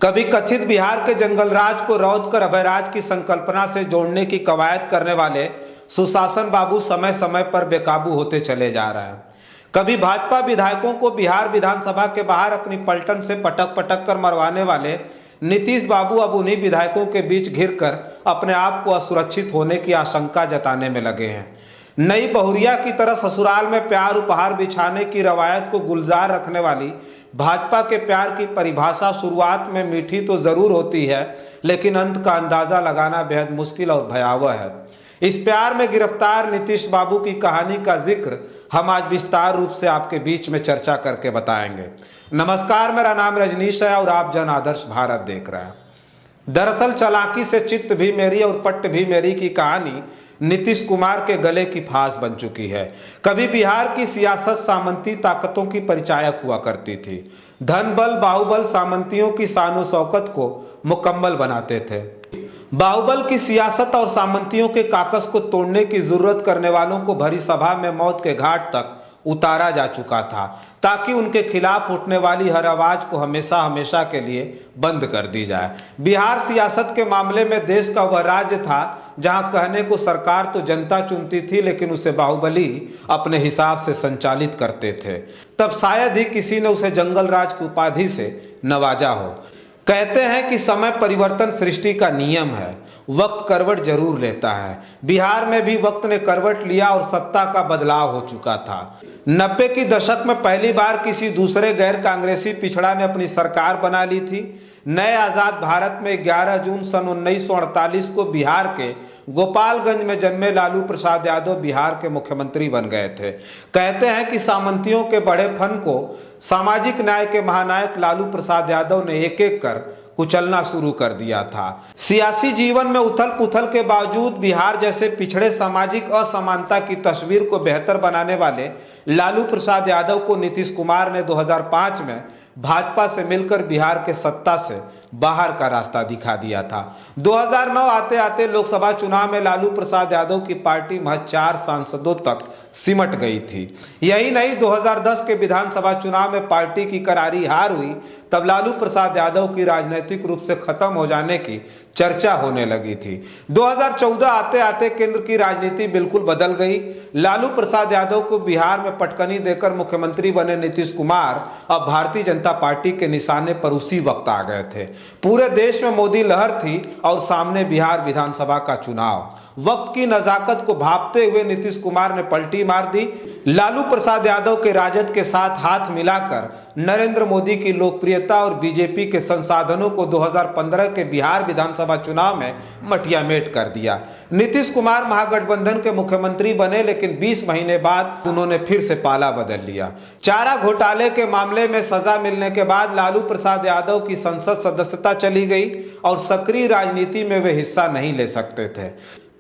कभी कथित बिहार के जंगलराज को रौंद कर अभयराज की संकल्पना से जोड़ने की कवायद करने वाले सुशासन बाबू समय समय पर बेकाबू होते चले जा रहे हैं। कभी भाजपा विधायकों को बिहार विधानसभा के बाहर अपनी पलटन से पटक पटक कर मरवाने वाले नीतीश बाबू अब उन्हीं विधायकों के बीच घिरकर अपने आप को असुरक्षित होने की आशंका जताने में लगे हैं। नई बहुरिया की तरह ससुराल में प्यार उपहार बिछाने की रवायत को गुलजार रखने वाली भाजपा के प्यार की परिभाषा शुरुआत में मीठी तो जरूर होती है, लेकिन अंत का अंदाजा लगाना बेहद मुश्किल और भयावह है। इस प्यार में गिरफ्तार नीतीश बाबू की कहानी का जिक्र हम आज विस्तार रूप से आपके बीच में चर्चा करके बताएंगे। नमस्कार, मेरा नाम रजनीश है और आप जन आदर्श भारत देख रहे हैं। दरअसल चालाकी से चित्त भी मेरी और पट्ट भी मेरी की कहानी नीतीश कुमार के गले की फांस बन चुकी है। कभी बिहार की सियासत सामंती ताकतों की परिचायक हुआ करती थी। धन बल बाहुबल सामंतियों की शान शौकत को मुकम्मल बनाते थे। बाहुबल की सियासत और सामंतियों के काकस को तोड़ने की जरूरत करने वालों को भरी सभा में मौत के घाट तक उतारा जा चुका था, ताकि उनके खिलाफ उठने वाली हर आवाज को हमेशा हमेशा के लिए बंद कर दी जाए। बिहार सियासत के मामले में देश का वह राज्य था जहां कहने को सरकार तो जनता चुनती थी, लेकिन उसे बाहुबली अपने हिसाब से संचालित करते थे। तब शायद ही किसी ने उसे जंगल राज की उपाधि से नवाजा हो। कहते हैं कि समय परिवर्तन सृष्टि का नियम है, वक्त करवट जरूर लेता है। बिहार में भी वक्त ने करवट लिया और सत्ता का बदलाव हो चुका था। 90 की दशक में पहली बार किसी दूसरे गैर कांग्रेसी पिछड़ा ने अपनी सरकार बना ली थी। नए आजाद भारत में 11 जून सन 1948 को बिहार के गोपालगंज में जन्मे लालू प्रसाद यादव बिहार के मुख्यमंत्री बन गए थे। कहते हैं कि सामंतियों के बड़े फन को सामाजिक न्याय के महानायक लालू प्रसाद यादव ने एक एक कर कुचलना शुरू कर दिया था। सियासी जीवन में उथल पुथल के बावजूद बिहार जैसे पिछड़े सामाजिक असमानता की तस्वीर को बेहतर बनाने वाले लालू प्रसाद यादव को नीतीश कुमार ने 2005 में भाजपा से मिलकर बिहार के सत्ता से बाहर का रास्ता दिखा दिया था। 2009 आते आते लोकसभा चुनाव में लालू प्रसाद यादव की पार्टी महज 4 सांसदों तक सिमट गई थी। यही नहीं, 2010 के विधानसभा चुनाव में पार्टी की करारी हार हुई। तब लालू प्रसाद यादव की राजनीतिक रूप से खत्म हो जाने की चर्चा होने लगी थी। 2014 आते आते केंद्र की राजनीति बिल्कुल बदल गई। लालू प्रसाद यादव को बिहार में पटकनी देकर मुख्यमंत्री बने नीतीश कुमार अब भारतीय जनता पार्टी के निशाने पर उसी वक्त आ गए थे। पूरे देश में मोदी लहर थी और सामने बिहार विधानसभा का चुनाव। वक्त की नजाकत को भांपते हुए नीतीश कुमार ने पलटी मार दी। लालू प्रसाद यादव के राजद के साथ हाथ मिलाकर नरेंद्र मोदी की लोकप्रियता और बीजेपी के संसाधनों को 2015 के बिहार विधानसभा चुनाव में मटियामेट कर दिया। नीतीश कुमार महागठबंधन के मुख्यमंत्री बने, लेकिन 20 महीने बाद उन्होंने फिर से पाला बदल लिया। चारा घोटाले के मामले में सजा मिलने के बाद लालू प्रसाद यादव की संसद सदस्यता चली गई और सक्रिय राजनीति में वे हिस्सा नहीं ले सकते थे।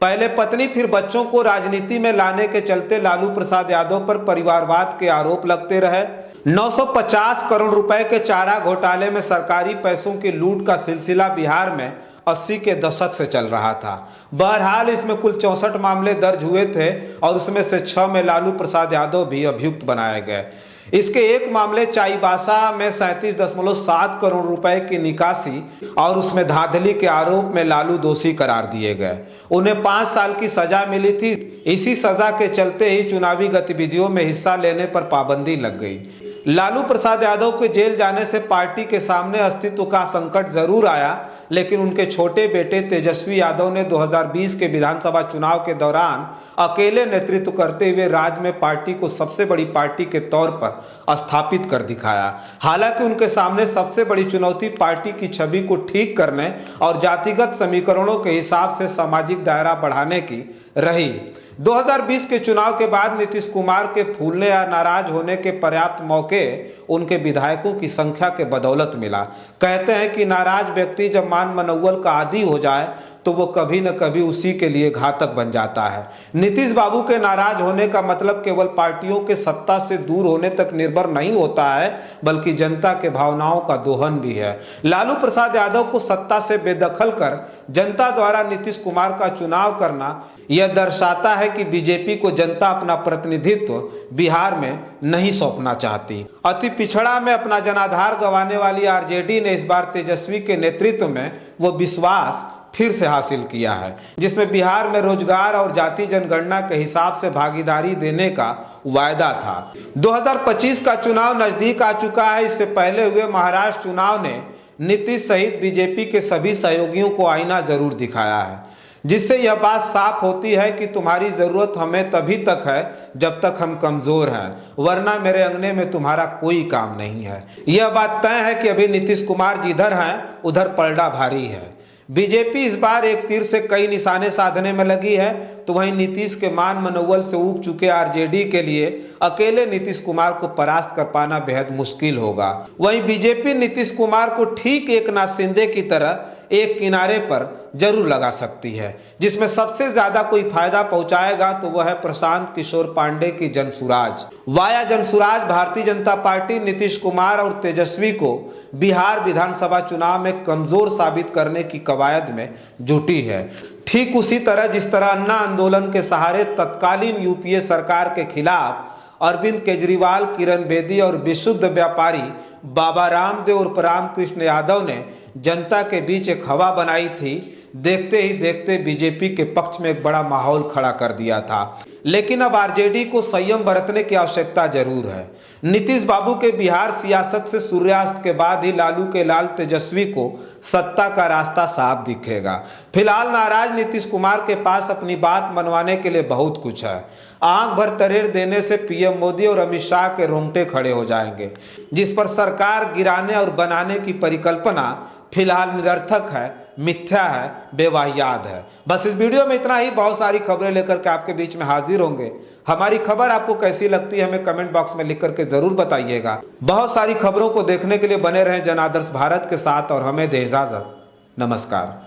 पहले पत्नी फिर बच्चों को राजनीति में लाने के चलते लालू प्रसाद यादव पर परिवारवाद के आरोप लगते रहे। 950 करोड़ रुपए के चारा घोटाले में सरकारी पैसों की लूट का सिलसिला बिहार में 80 के दशक से चल रहा था। बहरहाल इसमें कुल 64 मामले दर्ज हुए थे और उसमें से 6 में लालू प्रसाद यादव भी अभियुक्त बनाए गए। इसके एक मामले चाईबासा में 37.7 करोड़ रुपए की निकासी और उसमें धांधली के आरोप में लालू दोषी करार दिए गए। उन्हें 5 साल की सजा मिली थी। इसी सजा के चलते ही चुनावी गतिविधियों में हिस्सा लेने पर पाबंदी लग गई। लालू प्रसाद यादव के जेल जाने से पार्टी के सामने अस्तित्व का संकट जरूर आया, लेकिन उनके छोटे बेटे तेजस्वी यादव ने 2020 के विधानसभा चुनाव के दौरान अकेले नेतृत्व करते हुए राज्य में पार्टी को सबसे बड़ी पार्टी के तौर पर स्थापित कर दिखाया। हालांकि उनके सामने सबसे बड़ी चुनौती पार्टी की छवि को ठीक करने और जातिगत समीकरणों के हिसाब से सामाजिक दायरा बढ़ाने की रही। 2020 के चुनाव के बाद नीतीश कुमार के फूलने या नाराज होने के पर्याप्त मौके उनके विधायकों की संख्या के बदौलत मिला। कहते हैं कि नाराज व्यक्ति जब मान मनौवल का आदी हो जाए तो वो कभी न कभी उसी के लिए घातक बन जाता है। नीतीश बाबू के नाराज होने का मतलब केवल पार्टियों के सत्ता से दूर होने तक निर्भर नहीं होता है, बल्कि जनता के भावनाओं का दोहन भी है। लालू प्रसाद यादव को सत्ता से बेदखल कर जनता द्वारा नीतीश कुमार का चुनाव करना यह दर्शाता है कि बीजेपी को जनता अपना प्रतिनिधित्व बिहार में नहीं सौंपना चाहती। अति पिछड़ा में अपना जनाधार गंवाने वाली आरजेडी ने इस बार तेजस्वी के नेतृत्व में वो विश्वास फिर से हासिल किया है, जिसमें बिहार में रोजगार और जाति जनगणना के हिसाब से भागीदारी देने का वायदा था। 2025 का चुनाव नजदीक आ चुका है। इससे पहले हुए महाराष्ट्र चुनाव ने नीतीश सहित बीजेपी के सभी सहयोगियों को आईना जरूर दिखाया है, जिससे यह बात साफ होती है कि तुम्हारी जरूरत हमें तभी तक है जब तक हम कमजोर हैं, वरना मेरे अंगने में तुम्हारा कोई काम नहीं है। यह बात तय है कि अभी नीतीश कुमार जिधर हैं उधर पलड़ा भारी है। बीजेपी इस बार एक तीर से कई निशाने साधने में लगी है, तो वहीं नीतीश के मान मनोबल से ऊब चुके आरजेडी के लिए अकेले नीतीश कुमार को परास्त कर पाना बेहद मुश्किल होगा। वहीं बीजेपी नीतीश कुमार को ठीक एकनाथ शिंदे की तरह एक किनारे पर जरूर लगा सकती है, जिसमें सबसे ज्यादा कोई फायदा पहुंचाएगा तो वह है प्रशांत किशोर पांडे की जनसुराज। वाया जनसुराज भारतीय जनता पार्टी नीतीश कुमार और तेजस्वी को बिहार विधानसभा चुनाव में कमजोर साबित करने की कवायद में जुटी है। ठीक उसी तरह जिस तरह अन्ना आंदोलन के सहारे तत्कालीन यूपीए सरकार के खिलाफ अरविंद केजरीवाल, किरण बेदी और विशुद्ध व्यापारी बाबा रामदेव उर्फ रामकृष्ण यादव ने जनता के बीच एक हवा बनाई थी, देखते ही देखते बीजेपी के पक्ष में एक बड़ा माहौल खड़ा कर दिया था। लेकिन अब आरजेडी को संयम बरतने की आवश्यकता जरूर है। नीतीश बाबू के बिहार सियासत से सूर्यास्त के बाद ही लालू के लाल तेजस्वी को सत्ता का रास्ता साफ दिखेगा। फिलहाल नाराज नीतीश कुमार के पास अपनी बात मनवाने के लिए बहुत कुछ है। आंख भर तरेर देने से पीएम मोदी और अमित शाह के रोंगटे खड़े हो जाएंगे, जिस पर सरकार गिराने और बनाने की परिकल्पना फिलहाल निरर्थक है, मिथ्या है, बेवाहियात है। बस इस वीडियो में इतना ही। बहुत सारी खबरें लेकर के आपके बीच में हाजिर होंगे। हमारी खबर आपको कैसी लगती है हमें कमेंट बॉक्स में लिख करके जरूर बताइएगा। बहुत सारी खबरों को देखने के लिए बने रहें जन आदर्श भारत के साथ और हमें दे इजाजत। नमस्कार।